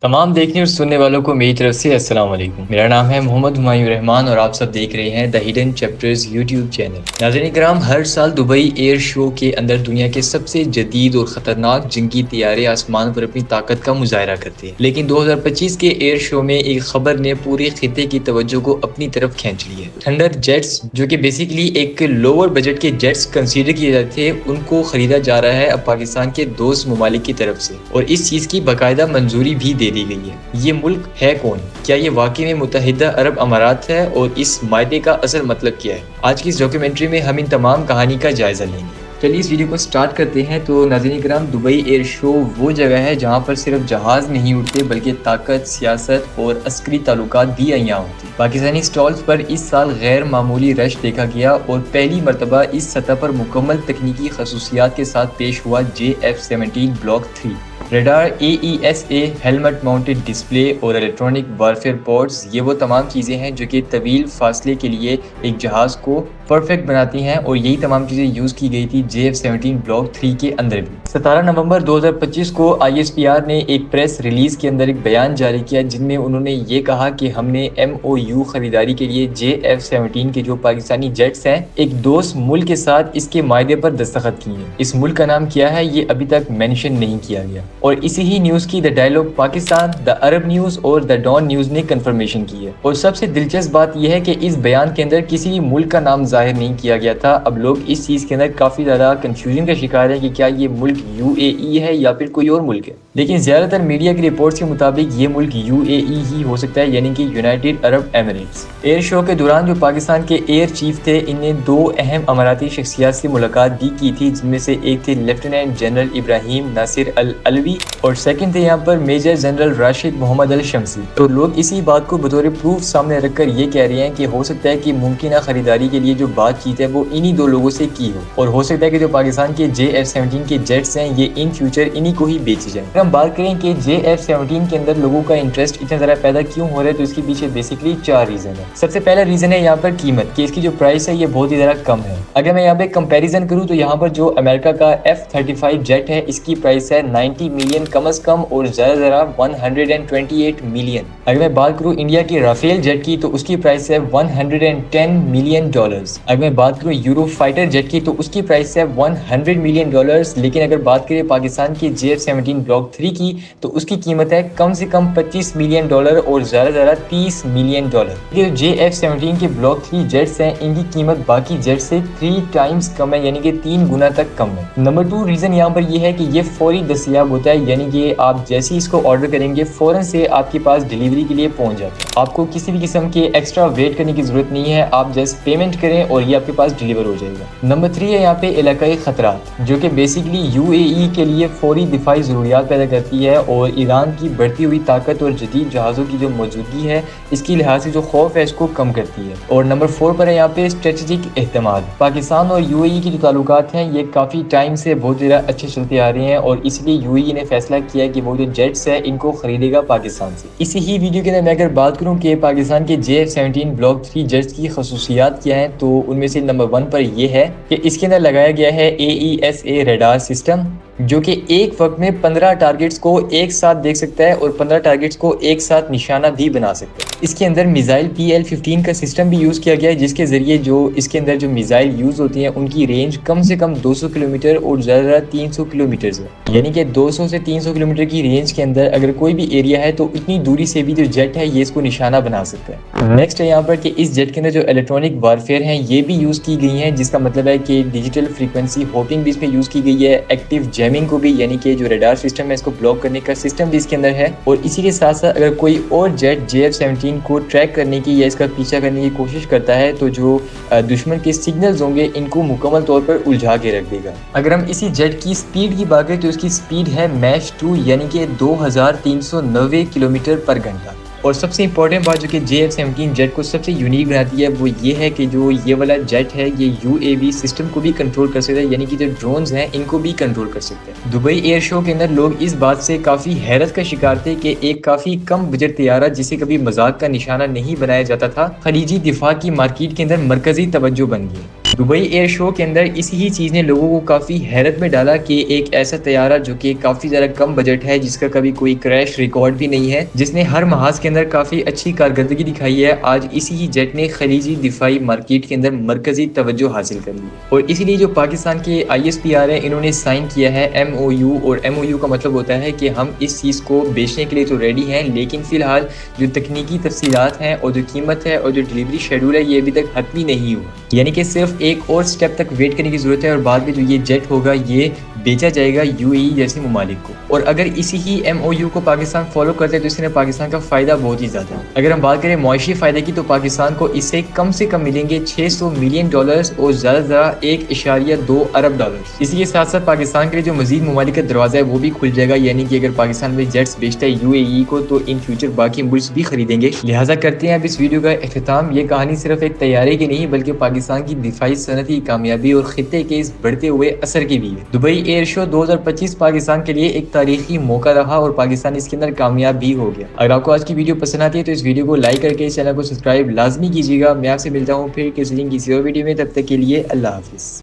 तमाम देखने और सुनने वालों को मेरी तरफ से अस्सलाम वालेकुम। मेरा नाम है मोहम्मद हुमायूं रहमान और आप सब देख रहे हैं the hidden chapters YouTube channel. नाज़रीन इकराम, हर साल दुबई एयर शो के अंदर दुनिया के सबसे जदीद और ख़तरनाक जंगी तैयारे आसमान पर अपनी ताकत का मुजाहरा करते हैं। लेकिन 2025 के एयर शो में एक खबर ने पूरे खिते की तवज्जो को अपनी तरफ खींच ली है। थंडर जेट्स, जो कि बेसिकली एक लोअर बजट के जेट्स कंसीडर किए जाते थे, उनको खरीदा जा रहा है अब पाकिस्तान के दोस्त ममालिक की तरफ से, और इस चीज़ की बाकायदा मंजूरी भी दे दी गई है। ये मुल्क है कौन? क्या ये वाकई में मुत्तहिदा अरब अमारात है? और इस मायदे का असल मतलब क्या है? आज की इस डॉक्यूमेंट्री में हम इन तमाम कहानी का जायजा लेंगे। चलिए इस वीडियो को स्टार्ट करते हैं। तो नाज़रीन इकराम, दुबई एयर शो वो जगह है जहाँ पर सिर्फ जहाज़ नहीं उड़ते बल्कि ताकत, सियासत और अस्करी ताल्लुकात भी यहाँ होते हैं। पाकिस्तानी स्टॉल्स पर इस साल गैर मामूली रश देखा गया और पहली मरतबा इस सतह पर मुकम्मल तकनीकी खसूसियात के साथ पेश हुआ JF-17 block 3। Radar, AESA, helmet mounted display और इलेक्ट्रॉनिक वारफेयर पोर्ट्स, ये वो तमाम चीज़ें हैं जो कि तवील फासले के लिए एक जहाज़ को परफेक्ट बनाती हैं, और यही तमाम चीज़ें यूज़ की गई थी JF-17 ब्लॉक 3 के अंदर भी। 17 नवंबर 2025 को ISPR ने एक प्रेस रिलीज़ के अंदर एक बयान जारी किया जिनमें उन्होंने ये कहा कि हमने MOU खरीदारी के लिए JF-17 के जो पाकिस्तानी जेट्स हैं, एक दोस्त मुल्क के साथ इसके मायदे पर दस्तखत किए हैं। इस मुल्क का नाम क्या है ये अभी तक मेंशन नहीं किया गया, और इसी ही न्यूज़ की the dialogue Pakistan, the Arab news और द डॉन न्यूज़ ने कंफर्मेशन की है। और सबसे दिलचस्प बात यह है कि इस बयान के अंदर किसी भी मुल्क का नाम जाहिर नहीं किया गया था। अब लोग इस चीज़ के अंदर काफ़ी ज़्यादा कंफ्यूजन का शिकार है कि क्या ये मुल्क UAE है या फिर कोई और मुल्क है। लेकिन ज़्यादातर मीडिया की रिपोर्ट्स के मुताबिक ये मुल्क UAE ही हो सकता है, यानी कि United Arab Emirates. Air show के दौरान जो पाकिस्तान के एयर चीफ थे, इन्हें दो अहम अमाराती शख्सियात से मुलाकात भी की थी, जिनमें से एक थे लेफ्टिनेंट जनरल इब्राहिम नासिर अल अलवी और सेकंड थे यहाँ पर मेजर जनरल राशिद मोहम्मद अल शमसी। तो लोग इसी बात को बतौर प्रूफ सामने रखकर ये कह रहे हैं कि हो सकता है कि मुमकिन खरीदारी के लिए जो बातचीत है वो इन्हीं दो लोगों से की हो, और हो सकता है कि जो पाकिस्तान के JF-17 के जेट्स हैं ये इन फ्यूचर इन्हीं को ही बेचे जाएं। अगर हम बात करें कि JF-17 के अंदर लोगों का इंटरेस्ट इतना ज़्यादा पैदा क्यों हो रहा है, तो इसके पीछे बेसिकली 4 रीज़न है। सबसे पहला रीज़न है यहाँ पर कीमत, कि इसकी जो प्राइस है ये बहुत ही ज़्यादा कम है। अगर मैं यहाँ पे कंपैरिजन करूँ तो यहाँ पर जो अमेरिका का F-35 जेट है, इसकी प्राइस है 90 मिलियन कम अज़ कम, और ज़्यादा 128 मिलियन। अगर मैं बात करूँ इंडिया की राफेल जेट की तो उसकी प्राइस है $110 मिलियन। अगर मैं बात करूँ यूरो फाइटर जेट की तो उसकी प्राइस है $100 मिलियन। लेकिन अगर बात करें पाकिस्तान की JF-17 ब्लॉक 3 की तो उसकी कीमत है कम से कम $25 मिलियन और ज़्यादा $30 मिलियन। ये जो JF-17 के ब्लॉक 3 जेट्स हैं, इनकी कीमत बाकी जेट से 3 टाइम्स कम है, यानी कि 3 गुना तक कम है। नंबर 2 रीज़न यहाँ पर यह है कि ये फौरी दस्तयाब होता है, यानी कि आप जैसे ही इसको ऑर्डर करेंगे फ़ौरन से आपके पास डिलीवरी के लिए पहुँच जाता है। आपको किसी भी किस्म के एक्स्ट्रा वेट करने की ज़रूरत नहीं है, आप जस्ट पेमेंट करें और ये आपके पास डिलीवर हो जाएगा। नंबर 3 है यहाँ पे इलाकाई खतरात, जो कि बेसिकली UAE के लिए फौरी दिफाई ज़रूरियात पैदा करती है, और ईरान की बढ़ती हुई ताकत और जदीद जहाज़ों की जो मौजूदगी है इसकी लिहाज से जो खौफ है इसको कम करती है। और नंबर 4 पर है यहाँ पे स्ट्रेटेजिक एहतमाद। पाकिस्तान और UAE की जो ताल्लुकात हैं ये काफ़ी टाइम से बहुत ज़्यादा अच्छे चलते आ रहे हैं, और इसलिए UAE ने फैसला किया है कि वो जो जेट्स है इनको खरीदेगा पाकिस्तान से। इसी ही वीडियो के अंदर मैं अगर बात करूँ कि पाकिस्तान के JF-17 ब्लॉक 3 जेट्स की खसूसियात क्या हैं, तो उनमें से नंबर 1 पर यह है कि इसके अंदर लगाया गया है AESA रडार सिस्टम, जो कि एक वक्त में 15 टारगेट्स को एक साथ देख सकता है और 15 टारगेट्स को एक साथ निशाना भी बना सकता है। इसके अंदर मिसाइल PL-15 का सिस्टम भी यूज़ किया गया है, जिसके ज़रिए जो इसके अंदर जो मिसाइल यूज़ होती हैं उनकी रेंज कम से कम 200 किलोमीटर और ज़्यादा 300 किलोमीटर है, यानी कि 200 से 300 किलोमीटर की रेंज के अंदर अगर कोई भी एरिया है तो इतनी दूरी से भी जो जेट है ये इसको निशाना बना सकता है। नेक्स्ट है यहाँ पर कि इस जेट के अंदर जो इलेक्ट्रॉनिक वारफेयर हैं ये भी यूज़ की गई हैं, जिसका मतलब है कि डिजिटल फ्रीक्वेंसी होपिंग भी इसमें यूज़ की गई है, एक्टिव जैमिंग को भी, यानी कि जो रडार सिस्टम है इसको ब्लॉक करने का सिस्टम भी इसके अंदर है। और इसी के साथ साथ अगर कोई और जेट JF-17 को ट्रैक करने की या इसका पीछा करने की कोशिश करता है तो जो दुश्मन के सिग्नल्स होंगे इनको मुकम्मल तौर पर उलझा के रख देगा। अगर हम इसी जेट की स्पीड की बात करें तो इसकी स्पीड है मैश 2, यानी कि 2390 किलोमीटर पर घंटा। और सबसे इंपॉर्टेंट बात जो कि JF-17 जेट को सबसे यूनिक बनाती है वो ये है कि जो ये वाला जेट है ये UAV सिस्टम को भी कंट्रोल कर सकता है, यानी कि जो ड्रोन्स हैं इनको भी कंट्रोल कर सकते हैं। दुबई एयर शो के अंदर लोग इस बात से काफ़ी हैरत का शिकार थे कि एक काफ़ी कम बजट तैयारा जिसे कभी मजाक का निशाना नहीं बनाया जाता था, खलीजी दिफा की मार्केट के अंदर मरकजी तवज्जो बन गई। दुबई एयर शो के अंदर इसी ही चीज़ ने लोगों को काफ़ी हैरत में डाला कि एक ऐसा तैयारा जो कि काफ़ी ज़्यादा कम बजट है, जिसका कभी कोई क्रैश रिकॉर्ड भी नहीं है, जिसने हर महाज के अंदर काफ़ी अच्छी कारकर्दगी दिखाई है, आज इसी ही जेट ने खलीजी दिफाई मार्केट के अंदर मरकजी तवज्जो हासिल कर ली। और इसीलिए जो पाकिस्तान के ISPR है, इन्होंने साइन किया है MOU, और MOU का मतलब होता है कि हम इस चीज़ को बेचने के लिए तो रेडी हैं, लेकिन फ़िलहाल जो तकनीकी तफसीलात हैं और जो कीमत है और जो डिलीवरी शेड्यूल है, ये अभी तक हतमी नहीं हुआ। यानी कि सिर्फ एक और स्टेप तक वेट करने की ज़रूरत है और बाद में जो ये जेट होगा ये बेचा जाएगा UAE जैसे ममालिक को। और अगर इसी ही MOU को पाकिस्तान फॉलो करते हैं तो इसमें पाकिस्तान का फ़ायदा बहुत ही ज़्यादा है। अगर हम बात करें मुआशी फ़ायदे की, तो पाकिस्तान को इससे कम से कम मिलेंगे $600 मिलियन और ज़्यादा $1.2 अरब। इसी के साथ साथ पाकिस्तान के लिए जो मजीद ममालिक का दरवाज़ा है वो भी खुल जाएगा, यानी कि अगर पाकिस्तान में जेट्स बेचता है UAE को, तो इन फ्यूचर बाकी मुल्क भी खरीदेंगे। लिहाजा करते हैं अब इस वीडियो का इख्तिताम। ये कहानी सिर्फ एक तैयारी की नहीं, बल्कि पाकिस्तान की दिफाई सनत की कामयाबी और खित्ते के इस बढ़ते हुए असर की भी है। दुबई एयर शो 2025 पाकिस्तान के लिए एक तारीखी मौका रहा और पाकिस्तान इसके अंदर कामयाब भी हो गया। अगर आपको आज की वीडियो पसंद आती है तो इस वीडियो को लाइक करके चैनल को सब्सक्राइब लाजमी कीजिएगा। मैं आपसे मिलता हूँ फिर किसी और वीडियो में, तब तक के लिए अल्लाह हाफिज़।